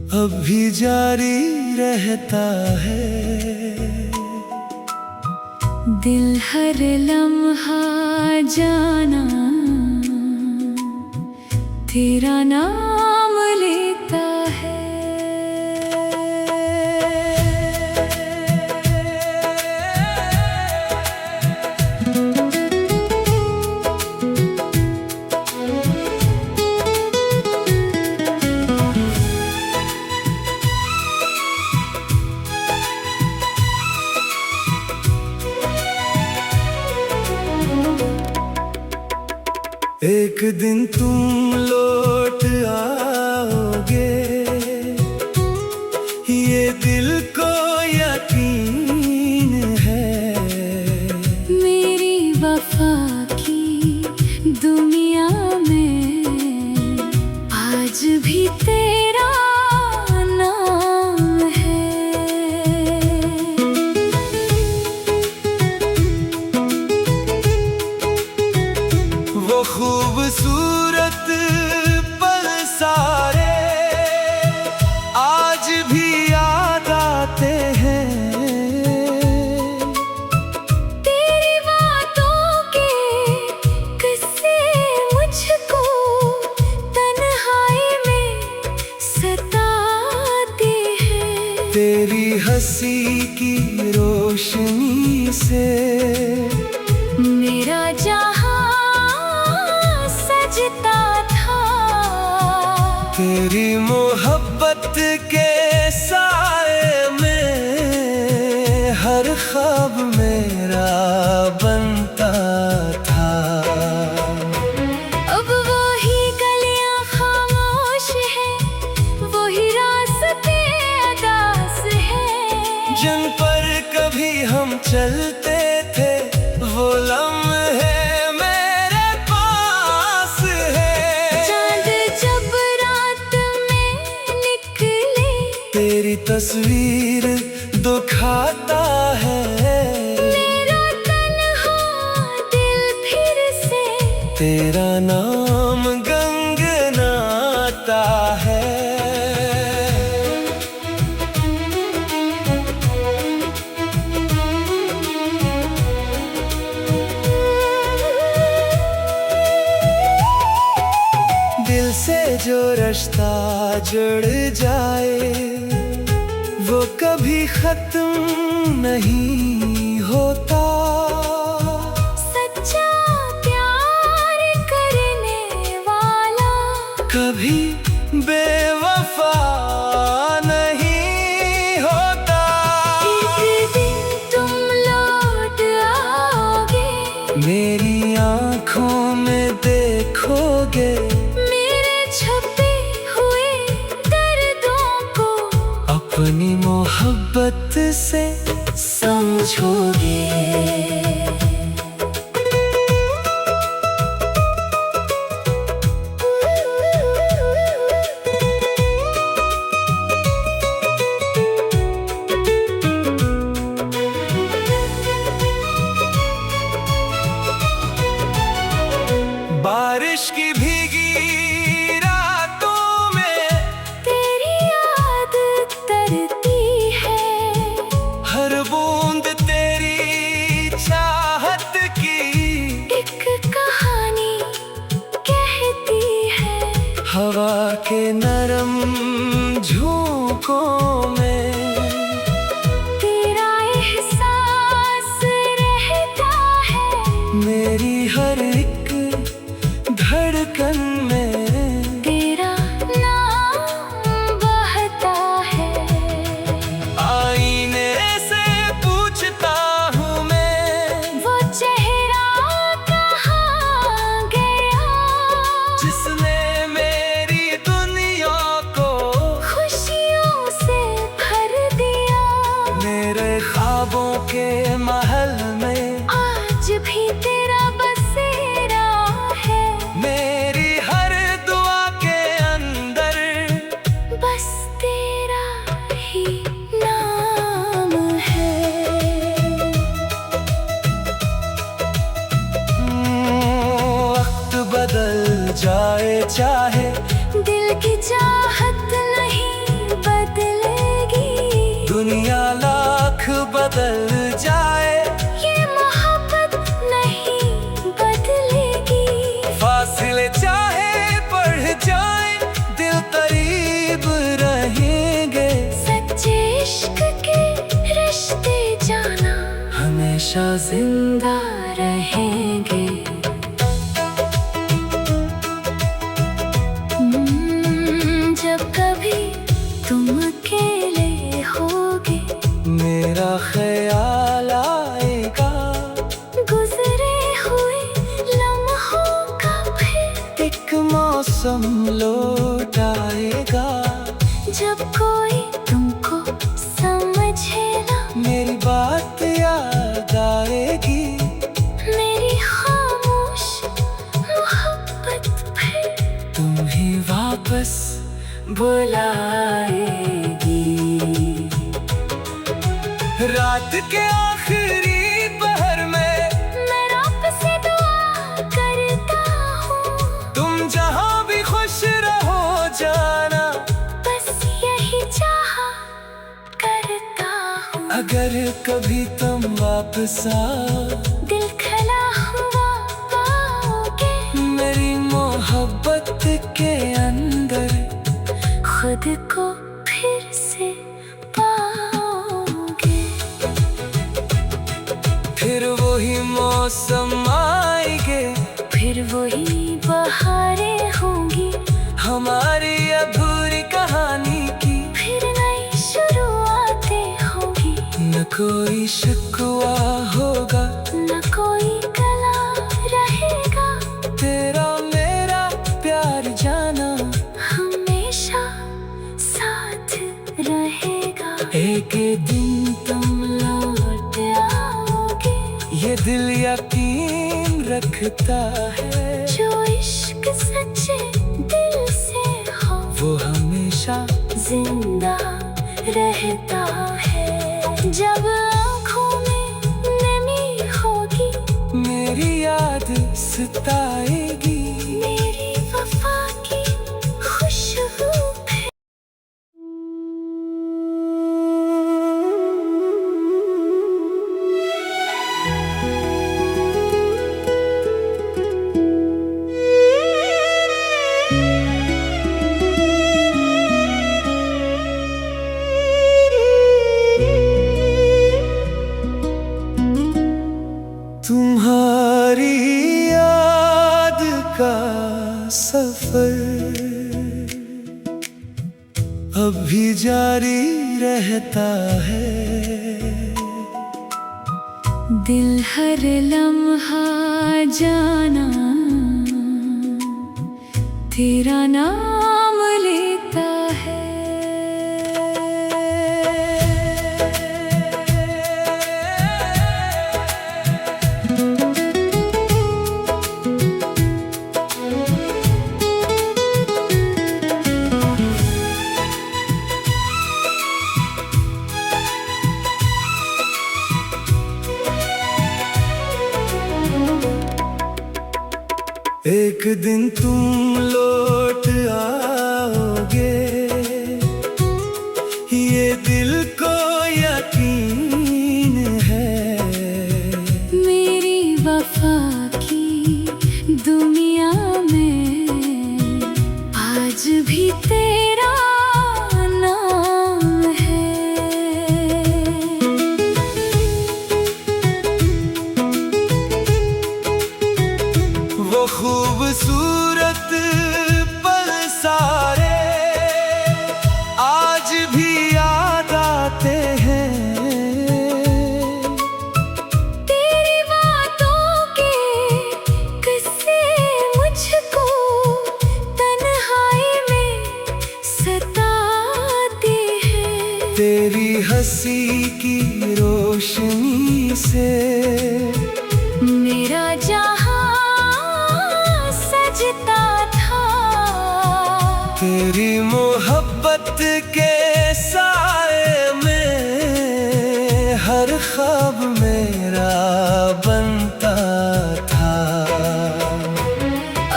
अब भी जारी रहता है। दिल हर लम्हा जाना तेरा नाम लेता है। एक दिन तुम लौट आओगे, ये दिल को यकीन है। मेरी वफा की दुनिया में आज भी तेरा नाम है। वो खूबसूरत पल सारे आज भी याद आते हैं। तेरी बातों के किस्से मुझको तन्हाई में सताते हैं। तेरी हंसी की रोशनी से मेरा जहां सजता था। तेरी मोहब्बत के साए में हर ख्वाब मेरा बनता था। अब वही गलियां खामोश है, वही रास्ते अदास है। जिन पर कभी हम चलते थे वो लम्हे मेरे पास है। चांद जब रात में निकले, तेरी तस्वीर दुखाता है। मेरा तन्हा दिल फिर से तेरा नाम गंगनाता है। दिल से जो रिश्ता जुड़ जाए वो कभी खत्म नहीं होता। सच्चा प्यार करने वाला कभी बेवफा नहीं होता। एक दिन तुम लौट आओगे, मेरी आँखों में देखोगे मेरे छुपे हुए दर्दों को अपनी मोहब्बत से समझोगे। बारिश की भीगी रातों में तेरी याद तरती है। हर बूंद तेरी चाहत की एक कहानी कहती है। हवा के नरम झोंकों में तेरा एहसास रहता है। मेरी हर एक धड़कन में तेरा नाम बहता है। आईने से पूछता हूँ मैं वो चेहरा कहाँ गया, जिसने मेरी दुनिया को खुशियों से दुनिया लाख बदल जाए, ये मोहब्बत नहीं बदलेगी। फासले चाहे बढ़ जाए, दिल करीब रहेंगे। सच्चे इश्क के रिश्ते जाना हमेशा जिंदा रहेंगे। जब कभी तुम अकेले होगे, मेरा ख्याल आएगा। गुजरे हुए लम्हों का फिर एक मौसम लौट आएगा। जब कोई तुमको समझे ना, मेरी बात याद आएगी। मेरी खामोश मोहब्बत फिर तुम्हें वापस बुलाएगी। रात के आखिरी पहर में मैं रब से दुआ करता हूँ, तुम जहाँ भी खुश रहो जाना। बस यही चाहा करता हूँ। अगर कभी तुम वापस आओ, दिल खला हुआ पाओगे, मेरी मोहब्बत के अंदर खुद को फिर से पाओगे। फिर वही मौसम आएंगे, फिर वही बहारें होंगी, हमारी अधूरी कहानी की फिर नई शुरुआतें होंगी। न कोई शिकवा होगा, न कोई गला रहेगा, तेरा मेरा प्यार जाना हमेशा साथ रहेगा। एक दिन तुम लौट आओगे, ये दिल यकीन रखता है। जो इश्क सच्चे दिल से हो, वो हमेशा जिंदा रहता है। जब आँखों में नमी होगी, मेरी याद सताएगी। मेरी वफा की खुशबू फिर तुम्हारी याद का सफर अब भी जारी रहता है। दिल हर लम्हा जाना तेरा नाम लेता है। एक दिन तुम लौट आओगे, ये दिल को यकीन है। मेरी वफा की दुनिया में आज भी तेरा नाम है। वो खूबसूरत पल सारे आज भी याद आते हैं। तेरी बातों के किस्से मुझको तन्हाई में सताते हैं। तेरी हंसी की रोशनी से मेरा जहां सजता था। तेरी मोहब्बत के साए में हर ख्वाब मेरा बनता था।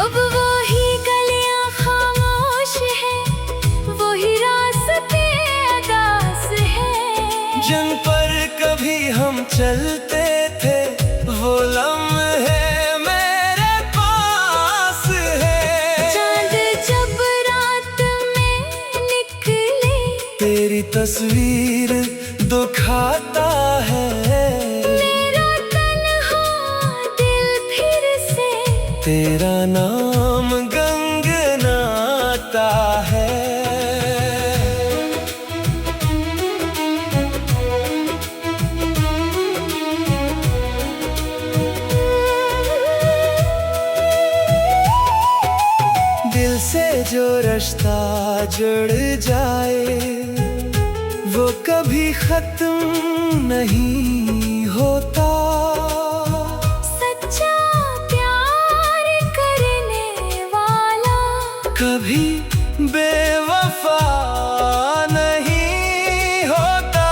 अब वही गलियां खामोश है, वही रास्ते अदास है। जिन पर कभी हम चलते थे, वो लम्हे मेरे पास है। चांद जब रात में निकले, तेरी तस्वीर दुखाता है। मेरा तन्हा दिल फिर से तेरा नाम गंगनाता है। दिल से जो रिश्ता जुड़ जाए, वो कभी खत्म नहीं होता। सच्चा प्यार करने वाला कभी बेवफा नहीं होता।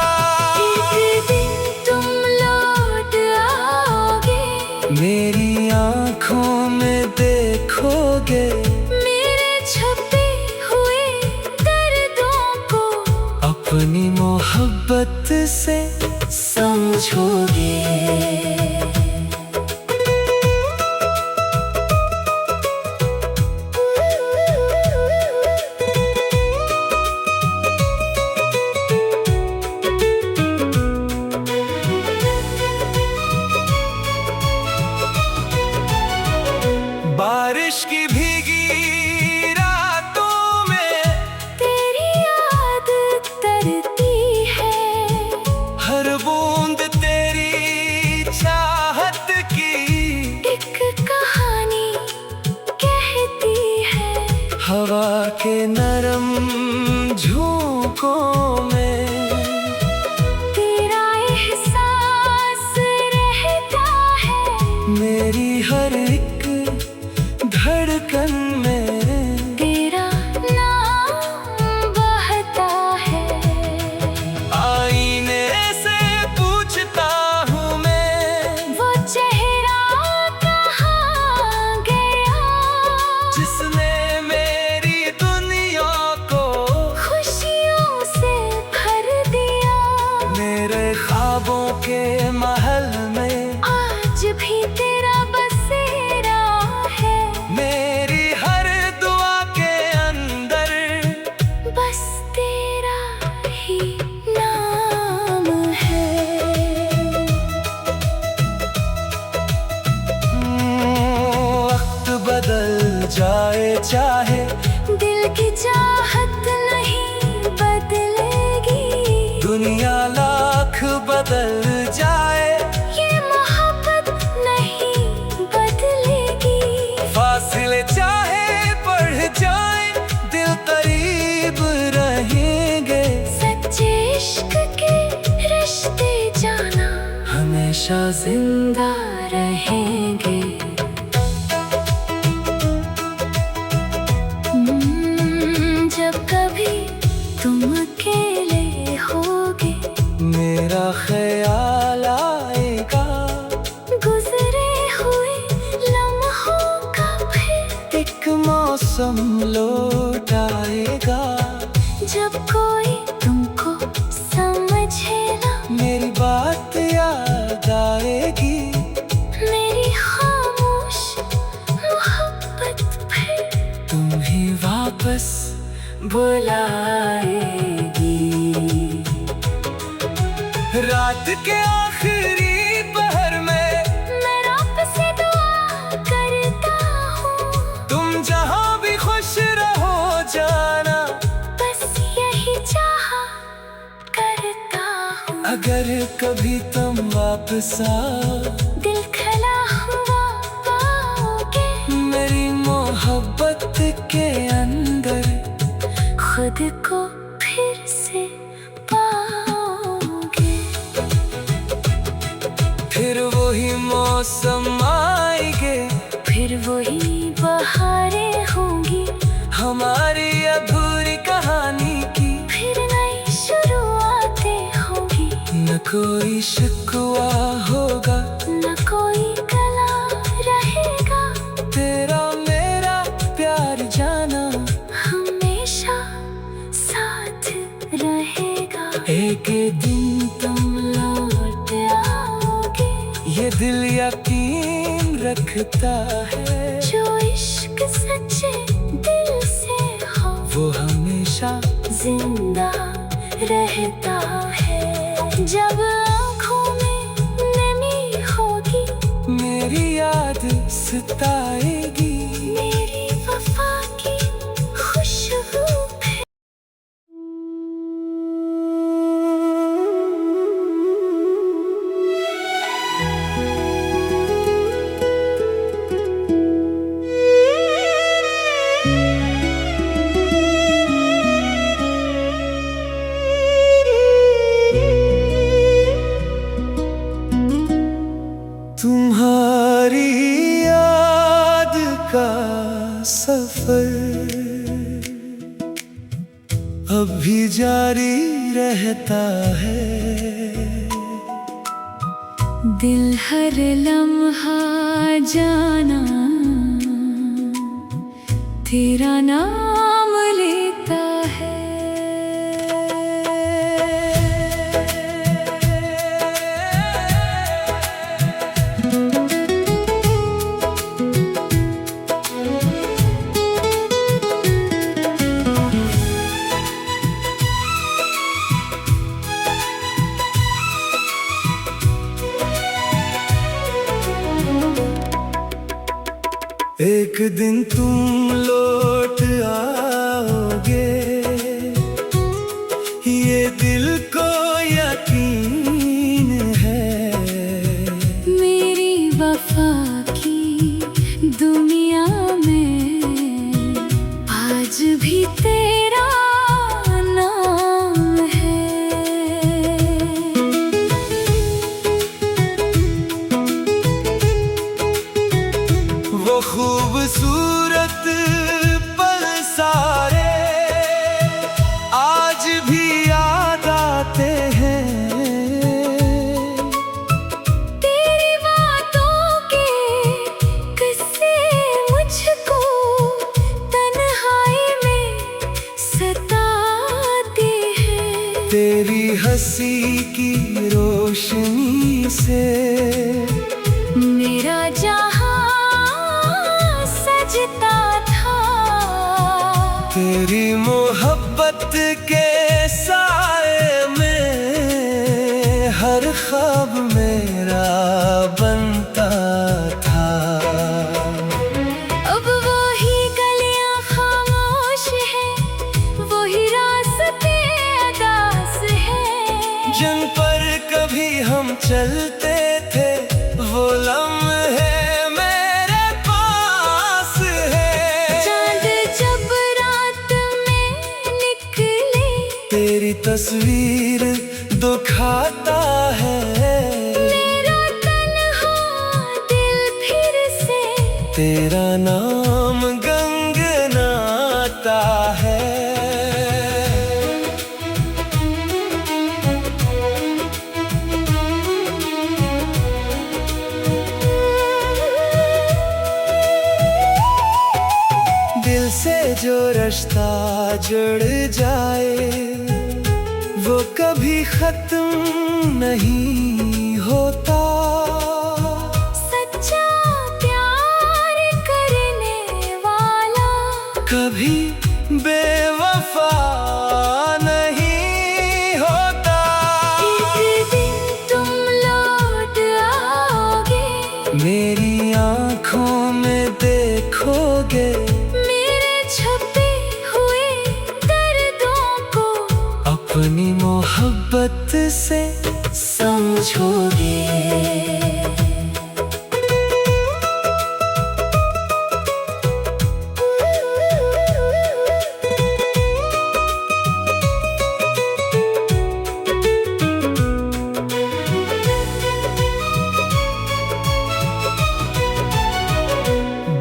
एक दिन तुम लौट आओगे, मेरी आँखों में देखोगे मेरे छुपे हुए दर्दों को अपनी मोहब्बत से समझोगे। बारिश की भीगी रातों में तेरी याद तरती है, हर बूंद तेरी चाहत की एक कहानी कहती है। हवा के नरम झोंकों में तेरा एहसास रहता है, मेरी हर एक धड़कन में तेरा नाम बहता है। आईने से पूछता हूँ मैं, वो चेहरा कहाँ गया, जिसने मेरी दुनिया को खुशियों से भर दिया। मेरे ख्वाबों के महल में आज भी तेरा बसेरा है, मेरी हर दुआ के अंदर बस तेरा ही नाम है। वक्त बदल जाए चाहे, दिल की चाहत नहीं बदलेगी, दुनिया लाख बदल जाए, ये मोहब्बत नहीं बदलेगी। फासले चाहे बढ़ जाए, दिल करीब रहेंगे। सच्चे इश्क के रिश्ते जाना हमेशा जिंदा रहेंगे। जब कभी तुम अकेले होगे, मेरा ख्याल आएगा, गुजरे हुए लम्हों का फिर एक मौसम लौट आएगा। जब कोई तुमको समझे ना, मेरी बात याद आएगी, मेरी खामोश मोहब्बत फिर तुम ही वापस बुलाएगी। रात के आखिरी पहर में मैं रब से दुआ करता हूँ, तुम जहाँ भी खुश रहो जाना, बस यही चाहा करता हूँ। अगर कभी तुम वापस आओ, दिल खला हुआ पाओगे, मेरी मोहब्बत के अंदर खुद को फिर से पाओगे। फिर वही मौसम आएंगे, फिर वही बहारें होंगी, हमारी अधूरी कहानी की फिर नई शुरुआतें होंगी। न कोई शिकवा होगा, न कोई गला रहेगा, तेरा मेरा प्यार जाना हमेशा साथ रहेगा। एक दिन तुम लौट आओगे, ये दिल यकीन रखता है। जो इश्क सच्चे दिल से हो वो हमेशा जिंदा रहता है। जब आँखों में नमी होगी, मेरी याद सताएगी। मेरी वफा की खुशबू तुम्हारी याद का सफर अब भी जारी रहता है। दिल हर लम्हा जाना तेरा नाम लेता है। एक दिन तुम लौट आओगे, ये दिल को यकीन है। मेरी वफा की दुनिया में आज भी तेरा नाम है। वो खूबसूरत पल सारे आज भी याद आते हैं। तेरी बातों के किस्से मुझको तन्हाई में सताते हैं। तेरी हंसी की रोशनी से मेरा जहां सजता था। तेरी मोहब्बत के साए में हर ख्वाब मेरा बनता था। अब वही गलियां खामोश हैं, वही रास्ते अदास हैं। जिन पर कभी हम चलते थे वो लम्हे मेरे पास है। चांद जब रात में निकले, तेरी तस्वीर दुखाता है। मेरा तन्हा दिल फिर से तेरा नाम गंगनाता है। दिल से जो रिश्ता जुड़ जाए वो कभी खत्म नहीं होता। सच्चा प्यार करने वाला कभी बेवफा नहीं होता। एक दिन तुम लौट आओगे, मेरी आँखों में देखोगे मेरे छुपे हुए दर्दों को अपनी मोहब्बत से समझोगे।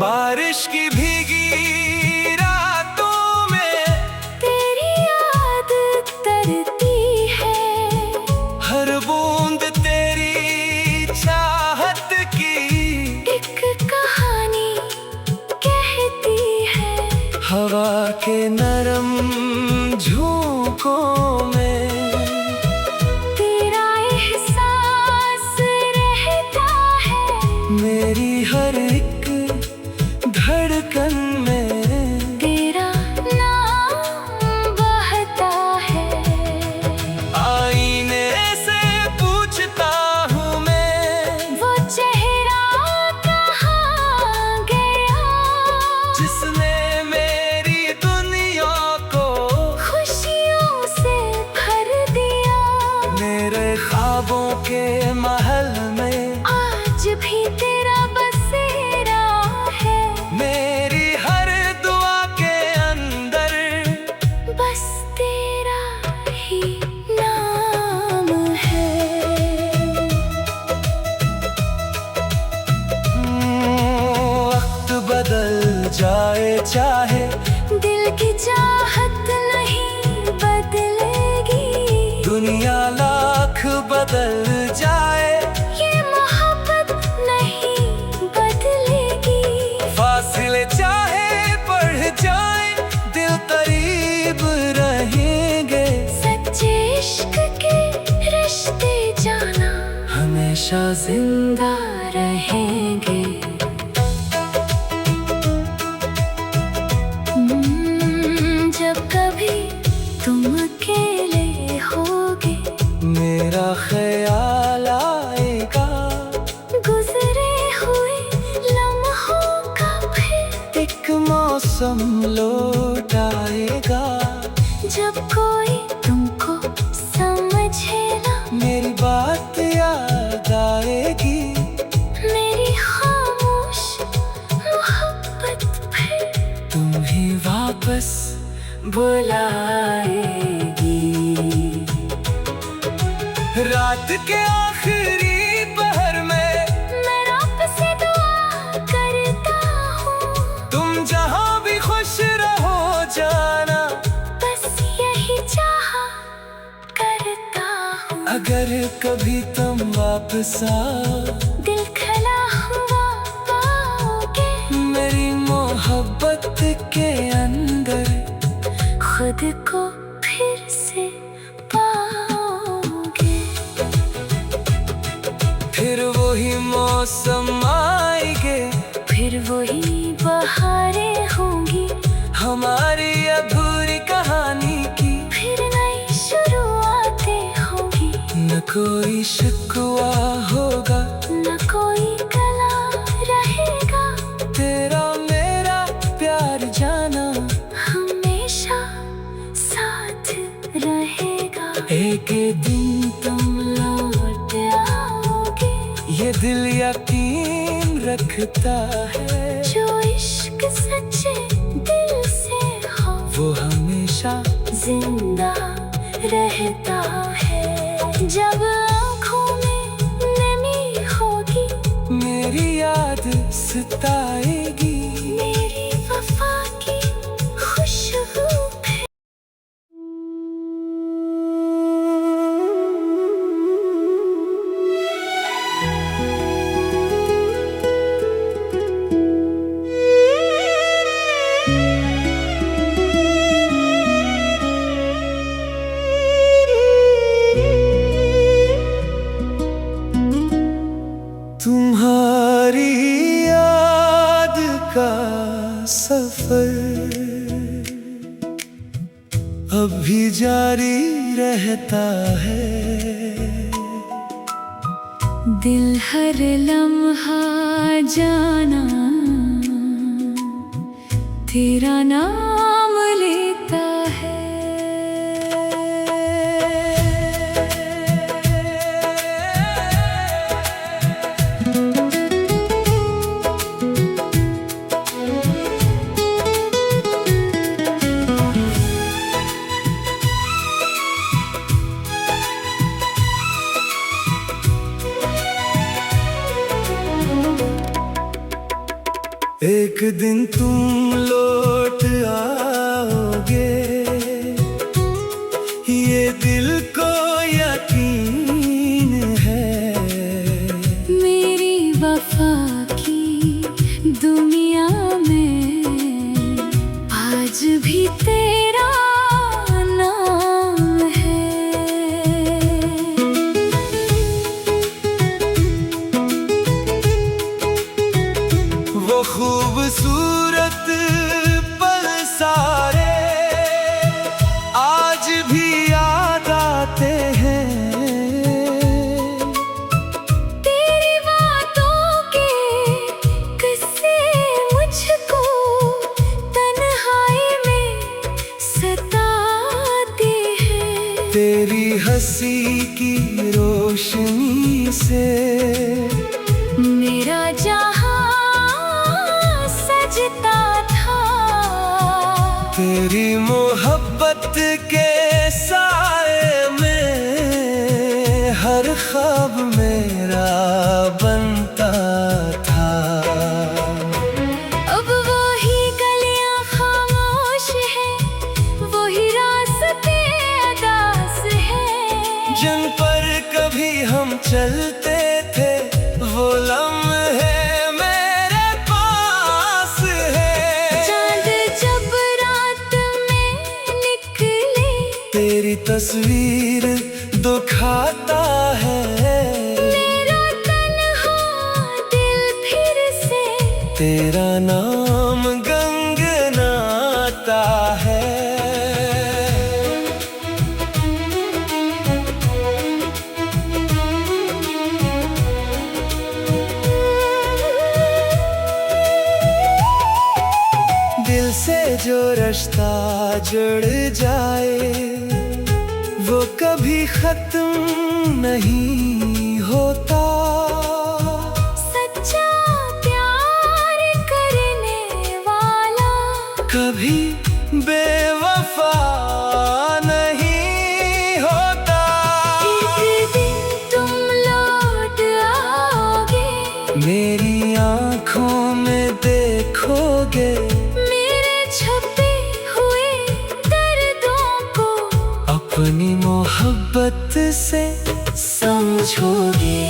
बारिश की भीगी रातों में तेरी याद तरती है। हर बूंद तेरी चाहत की एक कहानी कहती है। हवा के नरम झोंकों में ख्वाबों के महल में आज भी तेरा बसेरा है। मेरी हर दुआ के अंदर बस तेरा ही नाम है। वक्त बदल जाए चाहे दिल की चाहत नहीं बदलेगी। दुनिया लाख बदल जाए ये मोहब्बत नहीं बदलेगी। फासले चाहे बढ़ जाए दिल करीब रहेंगे। सच्चे इश्क के रिश्ते जाना हमेशा जिंदा रहेंगे। जब कभी तुम अकेले होगे मेरा ख्याल आएगा। गुजरे हुए लम्हों का फिर एक मौसम लौट आएगा। जब कोई तुमको समझे ना मेरी बात याद आएगी। मेरी खामोश मोहब्बत फिर तुम्हें वापस बुलाएगी। रात के आखिरी पहर में मैं रब से दुआ करता हूँ। तुम जहाँ भी खुश रहो जाना। बस यही चाहा करता हूँ। अगर कभी तुम वापस आओ दिल खला हुआ पाओगे। मेरी मोहब्बत के अंदर खुद को फिर से पाओगे। फिर वही मौसम आएंगे। फिर वही बहारें होंगी। हमारी अधूरी कहानी की फिर नई शुरुआतें होंगी। न कोई शिकवा होगा न कोई गला रहेगा। तेरा मेरा प्यार जाना हमेशा साथ रहेगा। एक दिन तुम लौट आओगे। ये दिल यकीन रखता है। जो इश्क सच्चे दिल से हो वो हमेशा जिंदा रहता है। जब आँखों में नमी होगी मेरी याद सताएगी। मेरी वफा की खुशबू है। तुम्हारी याद का सफर अब भी जारी रहता है। दिल हर लम्हा जाना तेरा नाम लेता है। एक दिन तुम लौट आओगे। ये दिल को यकीन है। मेरी वफा की दुनिया में आज भी तेरा नाम है। वो खूबसूरत पल सारे आज भी तेरी हंसी की रोशनी से मेरा जहां सजता था। तेरी मोहब्बत के साए में हर ख्वाब मेरा बनता था। अब वही गलियां खामोश है, वही रास्ते अदास है। जिन पर कभी हम चलते थे वो लम्हे मेरे पास है। चांद जब रात में निकले, तेरी तस्वीर दुखाता है। मेरा तन्हा दिल फिर से तेरा नाम गंगनाता है। दिल से जो रिश्ता जुड़ जाए वो कभी खत्म नहीं होता। सच्चा प्यार करने वाला कभी बेवफा नहीं होता। एक दिन तुम लौट आओगे, मेरी आँखों में देखोगे मेरे छुपे हुए दर्दों को अपनी मोहब्बत से समझोगे।